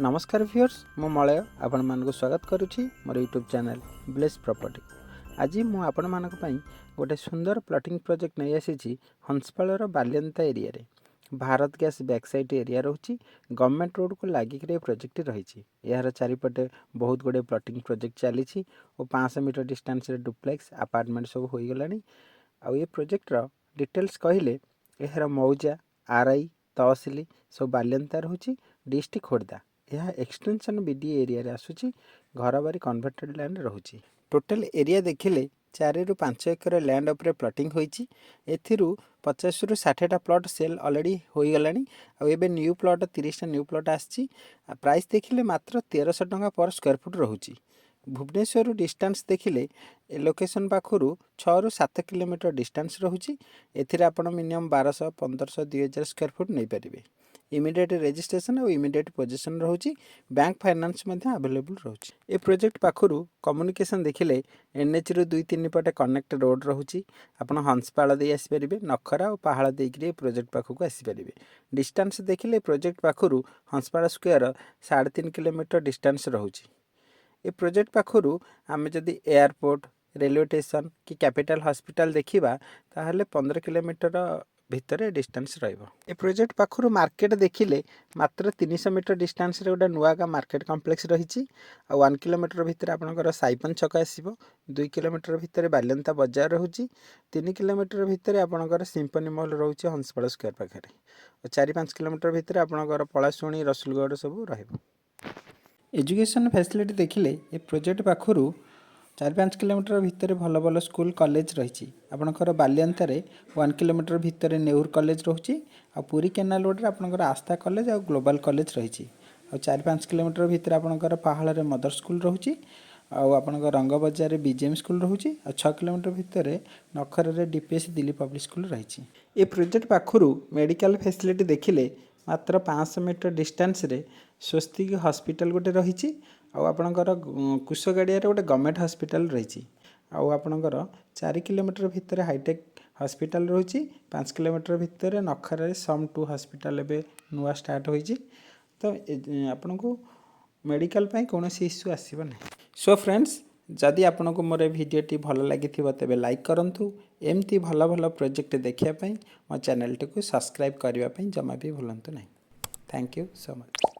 नमस्कार व्यूअर्स मो मलय आपण मानक स्वागत करुछि मोर यूट्यूब चैनल ब्लेस प्रॉपर्टी। आज मु आपण मानक पई गोटे सुंदर प्लॉटिंग प्रोजेक्ट नहीं आसी हंसपालर बालियंता एरिया रे भारत गैस बैकसाइड एरिया रोची गवर्नमेंट रोड को लागिक प्रोजेक्ट रही। यार चारिपटे बहुत गुड़े प्लॉटिंग प्रोजेक्ट चली और 500 मीटर डिस्टेंस रे डुप्लेक्स अपार्टमेंट सब हो गलानी। आ ये प्रोजेक्ट रो डिटेल्स कहले यार मौजा आरआई तहसिल सब बालियंता रोची डिस्ट्रिक्ट खोर्धा। यह एक्सटेंशन बीडी एरिया रे आसुची घर बारी कन्वर्टेड लैंड रोची। टोटल एरिया देखिले 4 रु 5 एकर लैंड उपरे प्लॉटिंग होईची। एथिरु 50 रु 60 टा प्लॉट सेल ऑलरेडी होई गलानी। आ एबे न्यू प्लॉट 30 टा न्यू प्लॉट आसी। प्राइस देखिले मात्र 1300 टंका पर स्क्वायर फुट रोची। भुवनेश्वर डिस्टेंस देखिले लोकेशन पाखरु 6 रु 7 किलोमीटर डिस्टेंस रोची। एथिरे आपण मिनिमम 1200 1500 2000 स्क्वायर फुट नहीं परिबे। इमिडिएट रजिस्ट्रेशन और इमिडिएट पोजीशन रोची। बैंक फाइनेंस मध्य अवेलेबल रोची। ए प्रोजेक्ट पाखरु कम्युनिकेशन देखिले एनएच रु 2-3 पटे कनेक्ट रोड रोची। आपण हंसपाल दे आसी परिबे नखरा और पहाड़ देकरी प्रोजेक्ट पाखकु आसी परिबे। डिस्टेंस देखिले प्रोजेक्ट पाखरु हंसपाल स्क्वायर 3.5 किलोमीटर डिस्टेंस रोची। ए प्रोजेक्ट पाखरु आमे जदि एयरपोर्ट रेलवे स्टेशन कि कैपिटल हॉस्पिटल देखिबा ताहले 15 किलोमीटर भितर डिस्टेंस रहिबो। ए प्रोजेक्ट पाखरु मार्केट देखिले मात्र 300 मीटर डिस्टेंस रे गोटे नुआगा मार्केट कॉम्प्लेक्स रही। 1 किलोमीटर भितर आपनकर साइपन छक आसीबो। 2 किलोमीटर भितर बालियंता बाजार रहउची। 3 किलोमीटर भितर आपनकर सिंफनी मॉल रहउची हंसपाल स्क्वायर पाखरे। और 4-5 किलोमीटर भितर आपनकर पलाशुणी रसुलगढ़ सब रहिबो। एजुकेशन फैसिलिटी देखिले ए प्रोजेक्ट पाखरु 4-5 किलोमीटर भितर भल भल स्कूल कॉलेज रही। आपनकर बालियंतारे 1 किलोमीटर भितर नेहुर कॉलेज रोची। आ पुरी केनाल रोड रे आपनकर आस्था कॉलेज और ग्लोबल कॉलेज रही। और 4-5 किलोमीटर भितर आपनकर पहाड़ रे मदर स्कूल रोची। और आपनकर रंग बाजार रे बीजेएम स्कूल रोची। और 6 किलोमीटर भितर नखर रे डीपीएस दिल्ली पब्लिक स्कूल रही। ए प्रोजेक्ट पाखरु मेडिकल फैसिलिटी देखिले मात्र 500 मीटर डिस्टेंस रे स्वस्तिक हॉस्पिटल गोटे रही। आपणकर कुशगाड़िया गोटे गवर्नमेंट हॉस्पिटल रही। आपणकर 4 किलोमीटर भितर हाईटेक हॉस्पिटल रही। 5 किलोमीटर भितर नखर सम 2 हॉस्पिटल एबे नुआ स्टार्ट होईची। तो आपन को मेडिकल पाई कोनोसी इश्यू आसीबो नै। सो फ्रेंड्स जदि आपन को मोर वीडियोटी भल लागि तेबे लाइक करंतु। एमती भल भल प्रोजेक्ट देखिया पाई मो चैनल टी को सब्सक्राइब करिवा पाई जमा भी भूलंतु नै। Thank you so much.